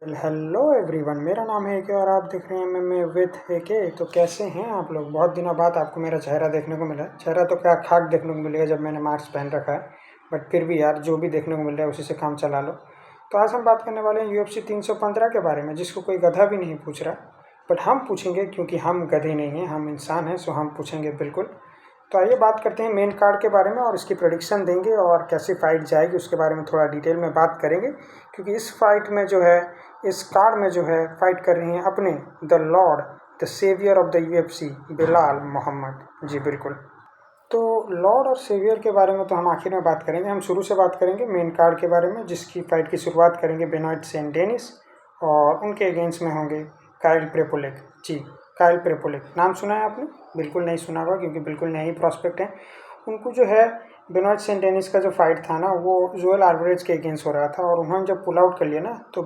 Hello everyone, मेरा नाम है एके और आप देख रहे हैं एमएमए विद एके। तो कैसे हैं आप लोग? बहुत दिनों बाद आपको मेरा चेहरा देखने को मिला है। चेहरा तो क्या खाक देखने को मिलेगा जब मैंने मास्क पहन रखा है, बट फिर भी यार जो भी देखने को मिल रहा है उसी से काम चला लो। तो आज हम बात करने वाले हैं यूएफसी 315 के बारे में, जिसको कोई गधा भी नहीं पूछ रहा, बट हम पूछेंगे क्योंकि हम गधे नहीं हैं, हम इंसान हैं, सो हम पूछेंगे बिल्कुल। तो आइए बात करते हैं मेन कार्ड के बारे में और इसकी प्रेडिक्शन देंगे और कैसे फाइट जाएगी उसके बारे में थोड़ा डिटेल में बात करेंगे। क्योंकि इस फाइट में जो है, इस कार्ड में जो है फाइट कर रही हैं अपने the lord, the saviour of the UFC, Bilal Mohammad. जी बिल्कुल। तो लॉर्ड और सेवियर के बारे में तो हम आखिर में बात करेंगे। हम शुरू से बात करेंगे मेन कार्ड के बारे में, जिसकी फाइट की शुरुआत करेंगे बेनॉइट सेंट डेनिस और उनके अगेंस्ट में होंगे काइल प्रेपोलिक। जी, काइल प्रेपोलिक नाम सुना है आपने? बिल्कुल नहीं सुना होगा क्योंकि बिल्कुल नए ही प्रॉस्पेक्ट हैं। उनको जो है बेनॉइट सेंट डेनिस का जो फाइट था ना, वो जोएल अल्वारेज के अगेंस्ट हो रहा था और उन्होंने जब पुल आउट कर लिया ना, तो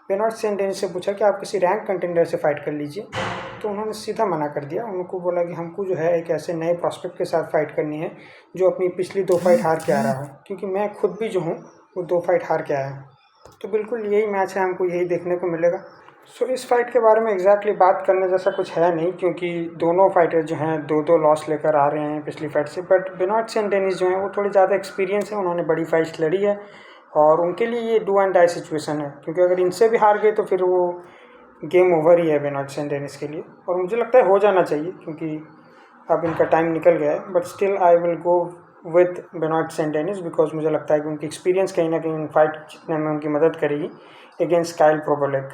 बेनॉइट सेंट डेनिस से पूछा कि आप किसी रैंक कंटेंडर से फाइट कर लीजिए। तो उन्होंने सीधा मना कर दिया। उनको बोला कि हमको जो है एक ऐसे नए प्रॉस्पेक्ट के साथ फाइट करनी है जो अपनी पिछली 2 फाइट हार के आ रहा हो, क्योंकि मैं खुद भी जो हूँ वो 2 फाइट हार के आया हूँ। तो बिल्कुल यही मैच है, हमको यही देखने को मिलेगा। सो इस फाइट के बारे में एग्जैक्टली बात करने जैसा कुछ है नहीं, क्योंकि दोनों फाइटर जो हैं 2-2 लॉस लेकर आ रहे हैं पिछली फाइट से। बट बेनॉइट सेंट डेनिस जो हैं वो थोड़ी ज़्यादा एक्सपीरियंस है, उन्होंने बड़ी फाइट्स लड़ी है और उनके लिए ये डू एंड डाई सिचुएशन है, क्योंकि अगर इनसे भी हार गए तो फिर वो गेम ओवर ही है बेनॉइट सेंट डेनिस के लिए। और मुझे लगता है हो जाना चाहिए, क्योंकि अब इनका टाइम निकल गया है। But still I will go with Benoit Saint Denis, because मुझे लगता है कि उनकी एक्सपीरियंस कहीं ना कहीं फाइट जीतने में उनकी मदद करेगी अगेंस्ट काइल प्रेपोलिक।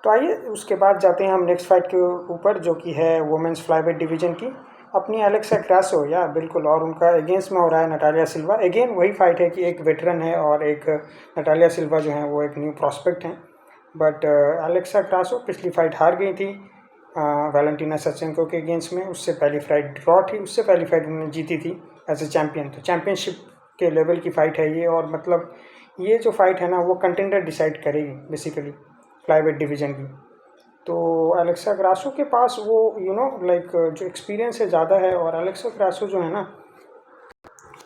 तो आइए उसके बाद जाते हैं हम नेक्स्ट फाइट के ऊपर, जो कि है वुमेंस फ्लाईवेट डिवीजन की, अपनी एलेक्सा ग्रासो। या बिल्कुल, और उनका अगेंस्ट में हो रहा है नटालिया सिल्वा। अगेन वही फाइट है कि एक वेटरन है और एक नटालिया सिल्वा जो है वो एक न्यू प्रॉस्पेक्ट हैं। बट एलेक्सा ग्रासो पिछली फाइट हार गई थी वैलेंटिना सेचेंको के अगेंस्ट में। उससे पहली फाइट ड्रॉ थी, उससे पहली फाइट उन्होंने जीती थी एज ए चैम्पियन। तो चैम्पियनशिप के लेवल की फ़ाइट है ये, और मतलब ये जो फाइट है ना वो कंटेंडर डिसाइड करेगी बेसिकली फ्लाईवेट डिवीज़न की। तो एलेक्सा ग्रासो के पास वो लाइक जो एक्सपीरियंस है ज़्यादा है, और एलेक्सा ग्रासो जो है ना,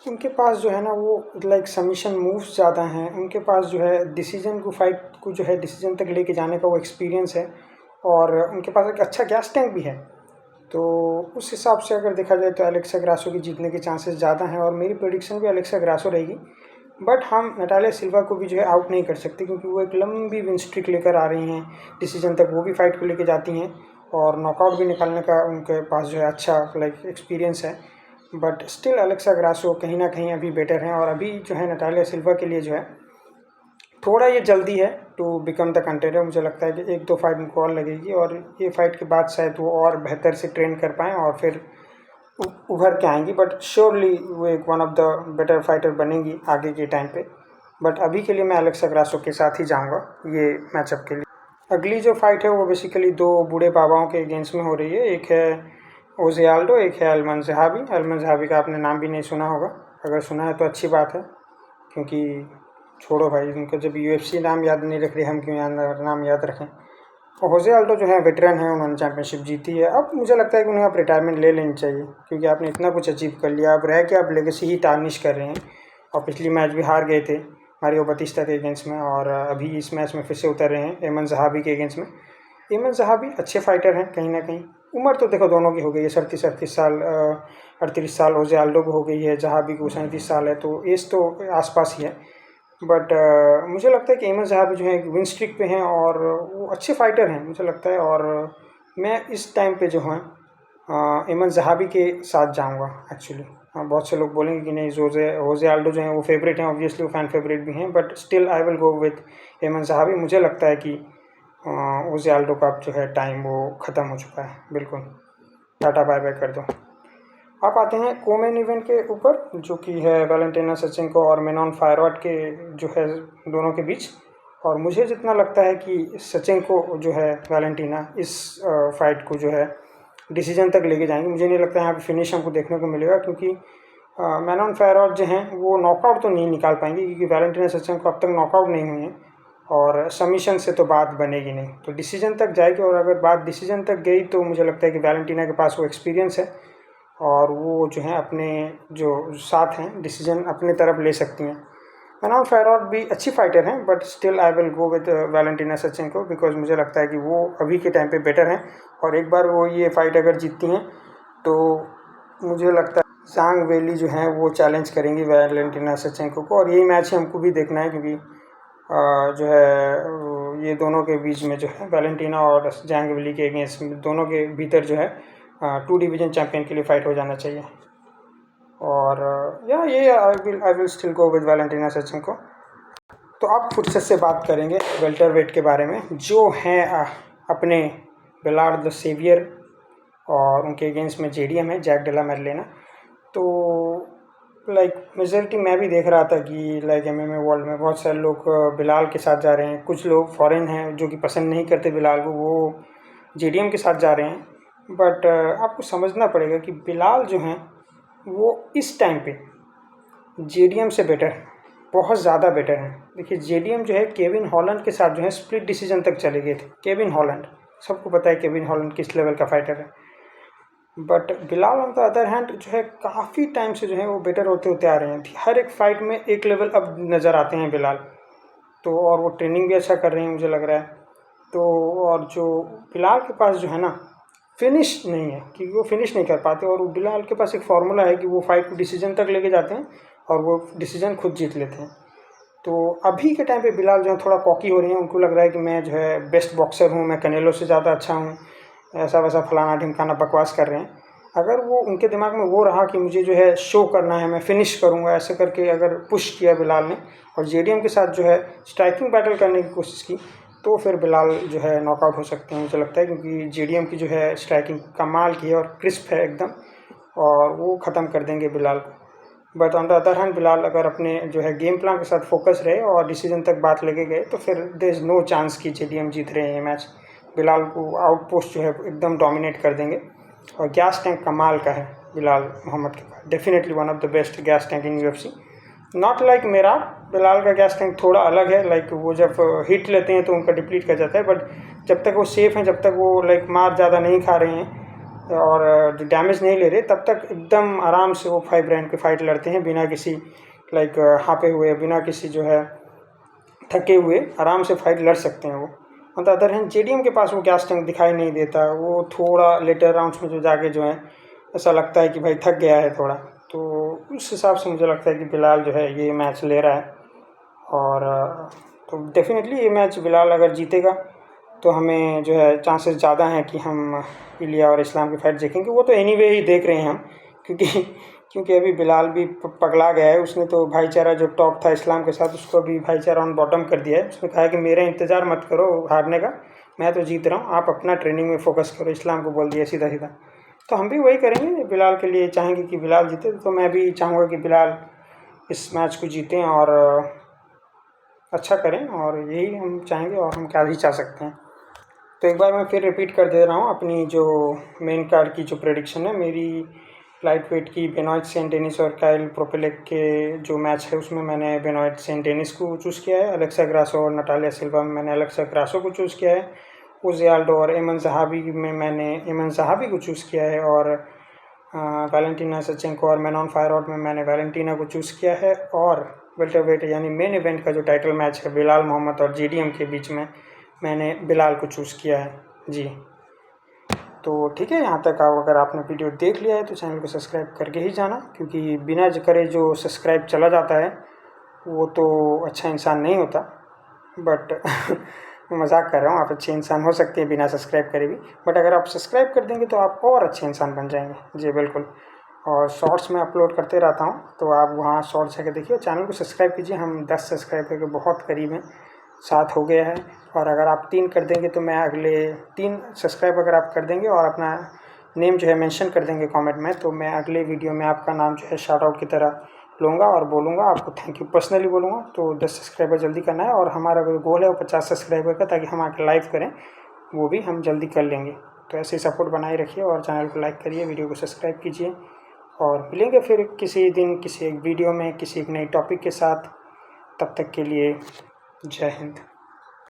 उनके पास जो है ना वो लाइक सबमिशन मूव्स ज़्यादा हैं। उनके पास जो है डिसीजन को, फाइट को जो है डिसीजन तक लेके जाने का वो एक्सपीरियंस है, और उनके पास एक अच्छा गैस टैंक भी है। तो उस हिसाब से अगर देखा जाए तो एलेक्सा ग्रासो की जीतने के चांसेस ज़्यादा हैं, और मेरी प्रेडिक्शन भी एलेक्सा ग्रासो रहेगी। बट हम नटालिया सिल्वा को भी जो है आउट नहीं कर सकते, क्योंकि वो एक लंबी विन स्ट्रिक लेकर आ रही हैं डिसीजन तक, वो भी फाइट को लेकर जाती हैं और नॉकआउट भी निकालने का उनके पास जो है अच्छा लाइक एक्सपीरियंस है। बट स्टिल एलेक्सा ग्रासो कहीं ना कहीं अभी बेटर हैं, और अभी जो है नटालिया सिल्वा के लिए जो है थोड़ा ये जल्दी है टू बिकम द कंटेंडर। मुझे लगता है कि 1-2 फाइट उनको और लगेगी, और ये फाइट के बाद शायद वो और बेहतर से ट्रेन कर पाएँ और फिर उभर के आएंगी। बट श्योरली वो एक one of the better fighter बनेंगी आगे के टाइम पे। बट अभी के लिए मैं एलेक्सा ग्रासो के साथ ही जाऊंगा ये मैचअप के लिए। अगली जो फाइट है वो बेसिकली 2 बूढ़े बाबाओं के अगेंस्ट में हो रही है। एक है ओजे आल्डो, एक है अल्मन ज़हाबी। अल्मन ज़हाबी का आपने नाम भी नहीं सुना होगा, अगर सुना है तो अच्छी बात है, क्योंकि छोड़ो भाई, उनको जब यूएफसी नाम याद नहीं रख रहे, हम क्यों नाम याद रखें। और होजे आल्डो जो है वेटरन है, उन्होंने चैंपियनशिप जीती है। अब मुझे लगता है कि उन्हें आप रिटायरमेंट ले लेनी चाहिए, क्योंकि आपने इतना कुछ अचीव कर लिया। अब रह के आप लेगेसी ही टार्निश कर रहे हैं, और पिछली मैच भी हार गए थे मारियो बतिस्ता के अगेंस्ट में, और अभी इस मैच में फिर से उतर रहे हैं एमन ज़हाबी के अगेंस्ट में। एमन ज़हाबी अच्छे फाइटर हैं कहीं ना कहीं। उम्र तो देखो दोनों की हो गई है, 37-38 साल, 38 साल होजे आल्डो को हो गई है, ज़हाबी को 37 साल है, तो एज तो आसपास ही है। बट मुझे लगता है कि एमन ज़हाबी जो है विन स्ट्रिक पे हैं, और वो अच्छे फाइटर हैं मुझे लगता है। और मैं इस टाइम पे जो है एमन ज़हाबी के साथ जाऊंगा एक्चुअली। बहुत से लोग बोलेंगे कि नहीं, होजे आल्डो जो हैं वो फेवरेट हैं, ऑब्वियसली वो फ़ैन फेवरेट भी हैं, but still I will go with एमन ज़हाबी। मुझे लगता है कि होजे आल्डो का अब जो है टाइम वो ख़त्म हो चुका है। बिल्कुल, टाटा बाय बाय कर दो। आप आते हैं कोमेन इवेंट के ऊपर, जो कि है वैलेंटिना सेचेंको और मेनॉन फायरॉट के जो है दोनों के बीच। और मुझे जितना लगता है कि सेचेंको जो है वैलेंटिना इस फाइट को जो है डिसीजन तक लेके जाएंगे। मुझे नहीं लगता है यहाँ पे फिनिश हमको देखने को मिलेगा, क्योंकि मेनॉन फायरॉट जो हैं वो नॉकआउट तो नहीं निकाल पाएंगे, क्योंकि वैलेंटिना सेचेंको अब तक नॉकआउट नहीं हुई है, और सबमिशन से तो बात बनेगी नहीं, तो डिसीजन तक जाएगी। और अगर बात डिसीजन तक गई तो मुझे लगता है कि वैलेंटिना के पास वो एक्सपीरियंस है, और वो जो है अपने जो साथ हैं डिसीजन अपने तरफ ले सकती हैं। मेनन फायरॉड भी अच्छी फाइटर हैं, but still I will go with Valentina Shevchenko, because मुझे लगता है कि वो अभी के टाइम पे बेटर हैं। और एक बार वो ये फाइट अगर जीतती हैं तो मुझे लगता है जांग वेली जो हैं वो चैलेंज करेंगी वैलेंटिना सेचेंको को, और यही मैच हमको भी देखना है, क्योंकि जो है ये दोनों के बीच में जो है वैलेंटिना और जांग वेली के अगेंस्ट दोनों के भीतर जो है 2 डिवीज़न चैंपियन के लिए फाइट हो जाना चाहिए। और ये I will still go with Valentina Shevchenko. तो अब फुर्सत से बात करेंगे वेल्टर वेट के बारे में, जो हैं अपने बेलार्ड द सेवियर, और उनके अगेंस्ट में JDM है, जैक डेला मैडलेना। तो लाइक मेजॉरिटी मैं भी देख रहा था कि लाइक MMA वर्ल्ड में बहुत सारे लोग बिलाल के साथ जा रहे हैं, कुछ लोग फॉरेन हैं जो कि पसंद नहीं करते बिलाल को, वो JDM के साथ जा रहे हैं। बट आपको समझना पड़ेगा कि बिलाल जो हैं वो इस टाइम पे JDM से बेटर है, बहुत ज़्यादा बेटर है। देखिए JDM जो है केविन हॉलैंड के साथ जो है स्प्लिट डिसीजन तक चले गए थे। केविन हॉलैंड, सबको पता है केविन हॉलैंड किस लेवल का फाइटर है। But Bilal on the other hand जो है काफ़ी टाइम से जो है वो बेटर होते होते आ रहे हैं, हर एक फाइट में एक लेवल अब नज़र आते हैं बिलाल। तो और वो ट्रेनिंग भी अच्छा कर रहे हैं मुझे लग रहा है। तो और जो बिलाल के पास जो है ना फिनिश नहीं है, क्योंकि वो फिनिश नहीं कर पाते, और वो बिलाल के पास एक फार्मूला है कि वो फाइट को डिसीजन तक लेके जाते हैं और वो डिसीजन खुद जीत लेते हैं। तो अभी के टाइम पे बिलाल जो है थोड़ा कॉकी हो रही हैं, उनको लग रहा है कि मैं जो है बेस्ट बॉक्सर हूँ, मैं कनेलो से ज़्यादा अच्छा हूँ, ऐसा वैसा फलाना ढिमकाना बकवास कर रहे हैं। अगर वो उनके दिमाग में वो रहा कि मुझे जो है शो करना है, मैं फिनिश करूँगा, ऐसे करके अगर पुश किया बिलाल ने और JDM के साथ जो है स्ट्राइकिंग बैटल करने की कोशिश की, तो फिर बिलाल जो है नॉकआउट हो सकते हैं मुझे लगता है, क्योंकि JDM की जो है स्ट्राइकिंग कमाल की है और क्रिस्प है एकदम, और वो ख़त्म कर देंगे बिलाल को। But on the other hand Bilal अगर अपने जो है गेम प्लान के साथ फोकस रहे और डिसीजन तक बात लेके गए, तो फिर देयर इज़ नो चांस कि JDM जीत रहे हैं ये मैच। बिलाल को आउटपोस्ट जो है एकदम डोमिनेट कर देंगे, और गैस टैंक कमाल का है बिलाल मोहम्मद के पास, definitely one of the best gas tank in UFC। Not like मेरा, बिलाल का गैस टैंक थोड़ा अलग है, लाइक वो जब हिट लेते हैं तो उनका डिप्लीट कर जाता है, बट जब तक वो सेफ़ हैं, जब तक वो लाइक मार ज़्यादा नहीं खा रहे हैं और डैमेज नहीं ले रहे, तब तक एकदम आराम से वो 5 राउंड की फ़ाइट लड़ते हैं, बिना किसी लाइक हांपे हुए, बिना किसी जो है थके हुए, आराम से फाइट लड़ सकते हैं वो। On the other hand JDM के पास वो गैस टैंक दिखाई नहीं देता, वो थोड़ा लेटर राउंड्स में जो जाके जो है ऐसा लगता है कि भाई थक गया है थोड़ा। तो उस हिसाब से मुझे लगता है कि बिलाल जो है ये मैच ले रहा है, और तो डेफिनेटली ये मैच बिलाल अगर जीतेगा तो हमें जो है चांसेस ज़्यादा हैं कि हम इलिया और इस्लाम की फ़ाइट देखेंगे। वो तो एनीवे ही देख रहे हैं हम, क्योंकि अभी बिलाल भी पगला गया है। उसने तो भाईचारा जो टॉप था इस्लाम के साथ, उसको अभी भाईचारा ऑन बॉटम कर दिया है। उसने कहा है कि मेरा इंतज़ार मत करो हारने का, मैं तो जीत रहा हूँ, आप अपना ट्रेनिंग में फोकस करो, इस्लाम को बोल दिया सीधा सीधा। तो हम भी वही करेंगे, बिलाल के लिए चाहेंगे कि बिलाल जीते, तो मैं भी चाहूँगा कि बिलाल इस मैच को जीतें और अच्छा करें, और यही हम चाहेंगे, और हम क्या ही चाह सकते हैं। तो एक बार मैं फिर रिपीट कर दे रहा हूँ अपनी जो मेन कार्ड की जो प्रेडिक्शन है मेरी। लाइट वेट की बेनॉइट सेंट डेनिस और काइल प्रोपेलेक के जो मैच है उसमें मैंने बेनॉइट सेंट डेनिस को चूज़ किया है। अलेक्सा ग्रासो और नटालिया सिल्वा में मैंने अलेक्सा ग्रासो को चूज़ किया है। उज़े आल्डो और एमन ज़हाबी में मैंने एमन ज़हाबी को चूज़ किया है, और वैलेंटिना सेचेंको और मेनन फायरॉड में मैंने वैलेंटिना को चूज़ किया है। और वेल्टरवेट यानी मेन इवेंट का जो टाइटल मैच है बिलाल मोहम्मद और JDM के बीच में, मैंने बिलाल को चूज़ किया है जी। तो ठीक है, यहाँ तक अगर आपने वीडियो देख लिया है तो चैनल को सब्सक्राइब करके ही जाना, क्योंकि बिना करे जो सब्सक्राइब चला जाता है वो तो अच्छा इंसान नहीं होता। बट मैं मजाक कर रहा हूँ, आप अच्छे इंसान हो सकते हैं बिना सब्सक्राइब करे भी, बट अगर आप सब्सक्राइब कर देंगे तो आप और अच्छे इंसान बन जाएंगे जी बिल्कुल। और शॉर्ट्स में अपलोड करते रहता हूँ, तो आप वहाँ शॉर्ट्स जाकर देखिए, चैनल को सब्सक्राइब कीजिए। हम 10 सब्सक्राइबर के बहुत करीब हैं, 7 हो गया है। और अगर आप 3 कर देंगे तो मैं अगले 3 सब्सक्राइब अगर आप कर देंगे और अपना नेम जो है मेंशन कर देंगे कमेंट में, तो मैं अगले वीडियो में आपका नाम जो है शार्ट आउट की तरह लूँगा और बोलूँगा, आपको थैंक यू पर्सनली बोलूँगा। तो 10 सब्सक्राइबर जल्दी करना है, और हमारा जो गोल है वो 50 सब्सक्राइबर का, ताकि हम आके लाइव करें, वो भी हम जल्दी कर लेंगे। तो ऐसे ही सपोर्ट बनाए रखिए, और चैनल को लाइक करिए, वीडियो को सब्सक्राइब कीजिए, और मिलेंगे फिर किसी दिन किसी एक वीडियो में किसी एक नई टॉपिक के साथ। तब तक के लिए जय हिंद।